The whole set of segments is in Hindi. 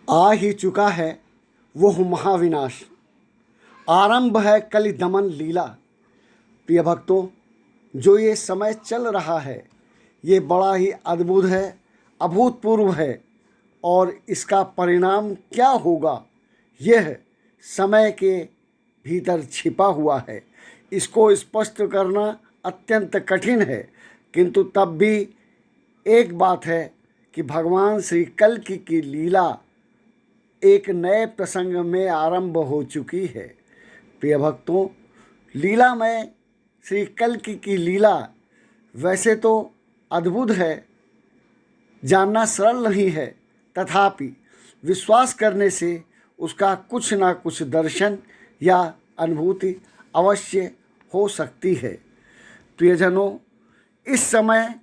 आ ही चुका है वो महाविनाश, आरंभ है कलि दमन लीला। प्रिय भक्तों, जो ये समय चल रहा है ये बड़ा ही अद्भुत है, अभूतपूर्व है, और इसका परिणाम क्या होगा यह समय के भीतर छिपा हुआ है। इसको स्पष्ट करना अत्यंत कठिन है, किंतु तब भी एक बात है कि भगवान श्री कल्कि की लीला एक नए प्रसंग में आरंभ हो चुकी है। प्रिय भक्तों, लीला में श्री कल्कि की लीला वैसे तो अद्भुत है, जानना सरल नहीं है, तथापि विश्वास करने से उसका कुछ ना कुछ दर्शन या अनुभूति अवश्य हो सकती है। प्रियजनों, इस समय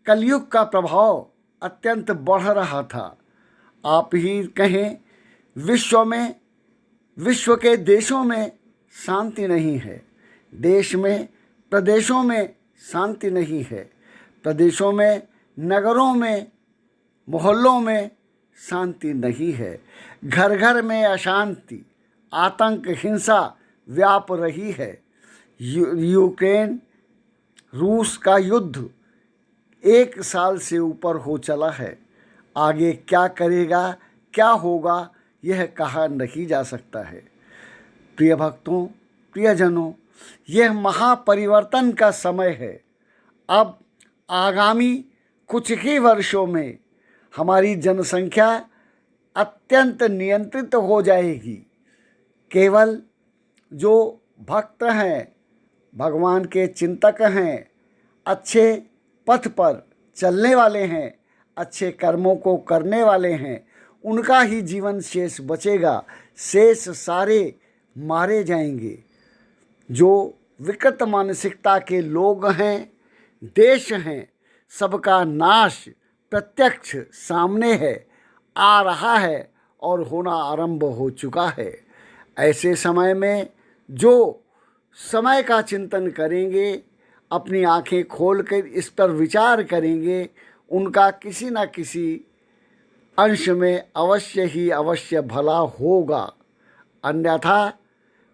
कलयुग का प्रभाव अत्यंत बढ़ रहा था। आप ही कहें, विश्व के देशों में शांति नहीं है, देश में प्रदेशों में शांति नहीं है, प्रदेशों में नगरों में मोहल्लों में शांति नहीं है। घर घर में अशांति, आतंक, हिंसा व्याप रही है। यूक्रेन रूस का युद्ध 1 साल से ऊपर हो चला है। आगे क्या करेगा, क्या होगा, यह कहा नहीं जा सकता है। प्रिय भक्तों, प्रियजनों, यह महापरिवर्तन का समय है। अब आगामी कुछ ही वर्षों में हमारी जनसंख्या अत्यंत नियंत्रित हो जाएगी। केवल जो भक्त हैं, भगवान के चिंतक हैं, अच्छे पथ पर चलने वाले हैं, अच्छे कर्मों को करने वाले हैं, उनका ही जीवन शेष बचेगा। शेष सारे मारे जाएंगे। जो विकृत मानसिकता के लोग हैं, देश हैं, सबका नाश प्रत्यक्ष सामने है, आ रहा है और होना आरंभ हो चुका है। ऐसे समय में जो समय का चिंतन करेंगे, अपनी आंखें खोलकर इस पर विचार करेंगे, उनका किसी न किसी अंश में अवश्य ही अवश्य भला होगा। अन्यथा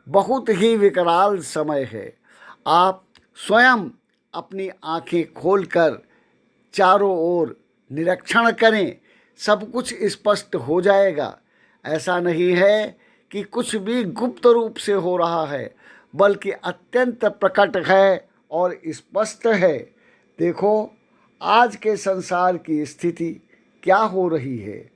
बहुत ही विकराल समय है। आप स्वयं अपनी आंखें खोलकर चारों ओर निरीक्षण करें, सब कुछ स्पष्ट हो जाएगा। ऐसा नहीं है कि कुछ भी गुप्त रूप से हो रहा है, बल्कि अत्यंत प्रकट है और स्पष्ट है। देखो, आज के संसार की स्थिति क्या हो रही है।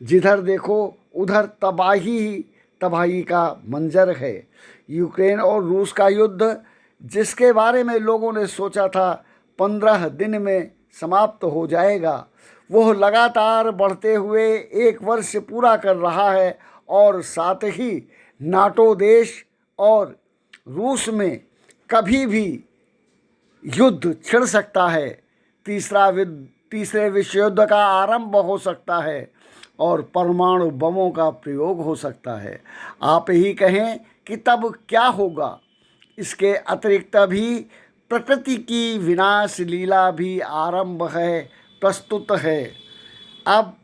जिधर देखो उधर तबाही ही तबाही का मंजर है। यूक्रेन और रूस का युद्ध, जिसके बारे में लोगों ने सोचा था 15 दिन में समाप्त हो जाएगा, वह लगातार बढ़ते हुए 1 वर्ष पूरा कर रहा है। और साथ ही नाटो देश और रूस में कभी भी युद्ध छिड़ सकता है। तीसरे विश्व युद्ध का आरंभ हो सकता है और परमाणु बमों का प्रयोग हो सकता है। आप ही कहें कि तब क्या होगा। इसके अतिरिक्त भी प्रकृति की विनाश लीला भी आरंभ है, प्रस्तुत है। अब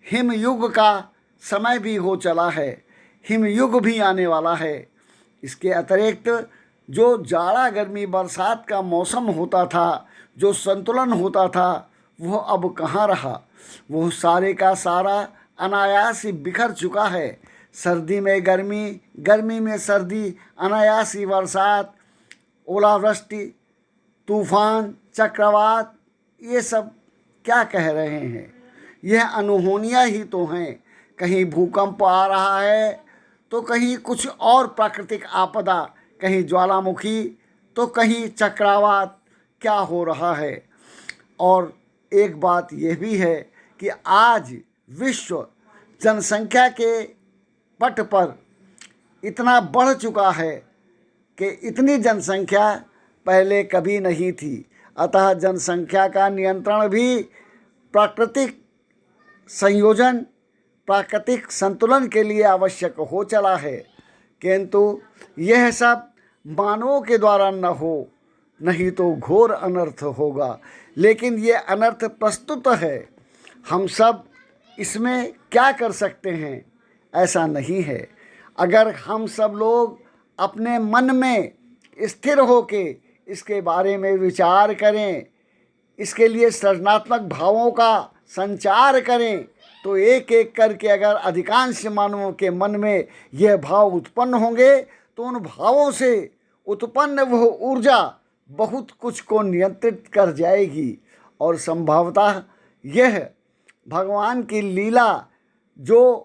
हिम युग का समय भी हो चला है, हिम युग भी आने वाला है। इसके अतिरिक्त जो जाड़ा गर्मी बरसात का मौसम होता था, जो संतुलन होता था, वह अब कहाँ रहा। वह सारे का सारा अनायास ही बिखर चुका है। सर्दी में गर्मी, गर्मी में सर्दी, अनायासी बरसात, ओलावृष्टि, तूफान, चक्रवात, ये सब क्या कह रहे हैं। यह अनहोनियाँ ही तो हैं। कहीं भूकंप आ रहा है तो कहीं कुछ और प्राकृतिक आपदा, कहीं ज्वालामुखी तो कहीं चक्रवात, क्या हो रहा है। और एक बात यह भी है कि आज विश्व जनसंख्या के पट पर इतना बढ़ चुका है कि इतनी जनसंख्या पहले कभी नहीं थी। अतः जनसंख्या का नियंत्रण भी प्राकृतिक संयोजन, प्राकृतिक संतुलन के लिए आवश्यक हो चला है। किंतु यह सब मानवों के द्वारा न हो, नहीं तो घोर अनर्थ होगा। लेकिन ये अनर्थ प्रस्तुत है। हम सब इसमें क्या कर सकते हैं, ऐसा नहीं है। अगर हम सब लोग अपने मन में स्थिर होके इसके बारे में विचार करें, इसके लिए सृजनात्मक भावों का संचार करें, तो एक एक करके अगर अधिकांश मानवों के मन में यह भाव उत्पन्न होंगे तो उन भावों से उत्पन्न वह ऊर्जा बहुत कुछ को नियंत्रित कर जाएगी और संभवतः यह भगवान की लीला जो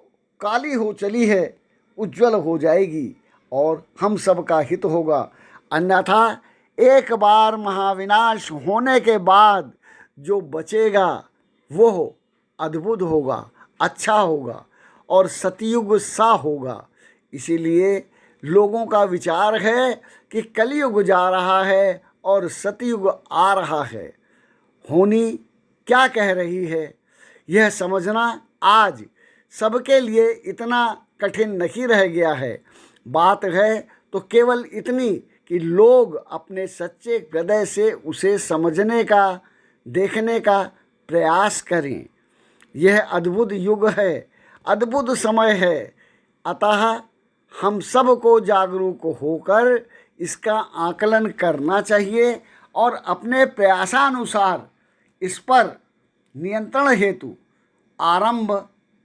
काली हो चली है उज्जवल हो जाएगी और हम सब का हित होगा। अन्यथा एक बार महाविनाश होने के बाद जो बचेगा वो अद्भुत होगा, अच्छा होगा और सतयुग सा होगा। इसीलिए लोगों का विचार है कि कलयुग जा रहा है और सतयुग आ रहा है। होनी क्या कह रही है यह समझना आज सबके लिए इतना कठिन नहीं रह गया है। बात है तो केवल इतनी कि लोग अपने सच्चे हृदय से उसे समझने का, देखने का प्रयास करें। यह अद्भुत युग है, अद्भुत समय है। अतः हम सब को जागरूक होकर इसका आकलन करना चाहिए और अपने प्रयासानुसार इस पर नियंत्रण हेतु आरंभ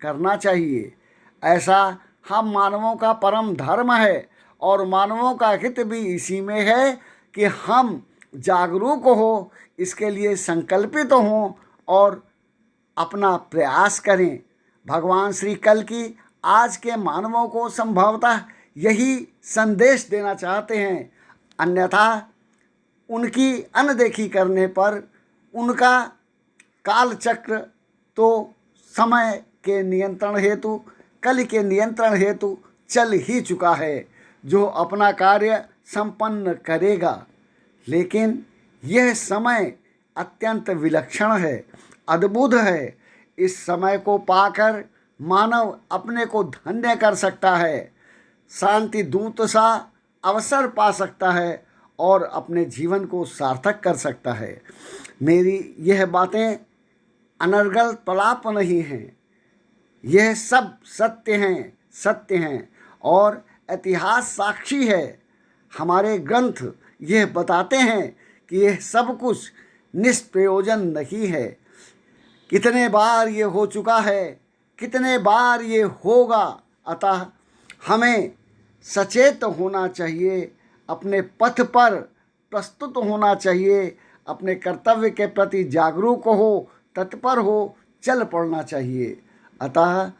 करना चाहिए। ऐसा हम मानवों का परम धर्म है और मानवों का हित भी इसी में है कि हम जागरूक हो, इसके लिए संकल्पित हों और अपना प्रयास करें। भगवान श्री कल की आज के मानवों को संभवतः यही संदेश देना चाहते हैं। अन्यथा उनकी अनदेखी करने पर उनका कालचक्र तो समय के नियंत्रण हेतु, कल के नियंत्रण हेतु चल ही चुका है, जो अपना कार्य संपन्न करेगा। लेकिन यह समय अत्यंत विलक्षण है, अद्भुत है। इस समय को पाकर मानव अपने को धन्य कर सकता है, शांति दूत सा अवसर पा सकता है और अपने जीवन को सार्थक कर सकता है। मेरी यह बातें अनर्गल प्रलाप नहीं हैं, यह सब सत्य हैं, सत्य हैं और इतिहास साक्षी है। हमारे ग्रंथ यह बताते हैं कि यह सब कुछ निष्प्रयोजन नहीं है। कितने बार ये हो चुका है, कितने बार ये होगा। अतः हमें सचेत होना चाहिए, अपने पथ पर प्रस्तुत होना चाहिए, अपने कर्तव्य के प्रति जागरूक हो, तत्पर हो, चल पड़ना चाहिए। अतः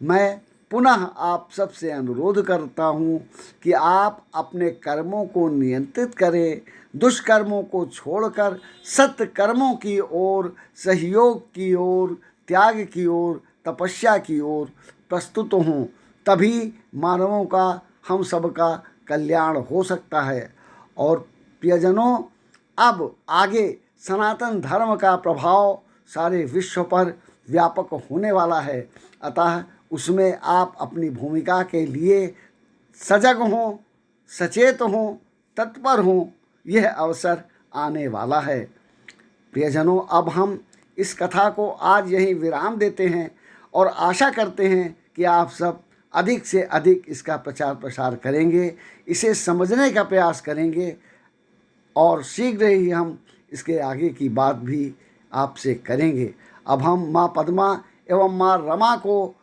मैं पुनः आप सबसे अनुरोध करता हूँ कि आप अपने कर्मों को नियंत्रित करें, दुष्कर्मों को छोड़कर सत्य कर्मों की ओर, सहयोग की ओर, त्याग की ओर, तपस्या की ओर प्रस्तुत हों। तभी मानवों का, हम सब का कल्याण हो सकता है। और प्रियजनों, अब आगे सनातन धर्म का प्रभाव सारे विश्व पर व्यापक होने वाला है। अतः उसमें आप अपनी भूमिका के लिए सजग हों, सचेत हों, तत्पर हों। यह अवसर आने वाला है। प्रियजनों, अब हम इस कथा को आज यहीं विराम देते हैं और आशा करते हैं कि आप सब अधिक से अधिक इसका प्रचार प्रसार करेंगे, इसे समझने का प्रयास करेंगे और शीघ्र ही हम इसके आगे की बात भी आपसे करेंगे। अब हम माँ पद्मा एवं माँ रमा को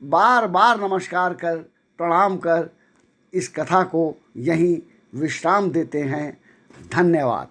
बार बार नमस्कार कर, प्रणाम कर इस कथा को यहीं विश्राम देते हैं। धन्यवाद।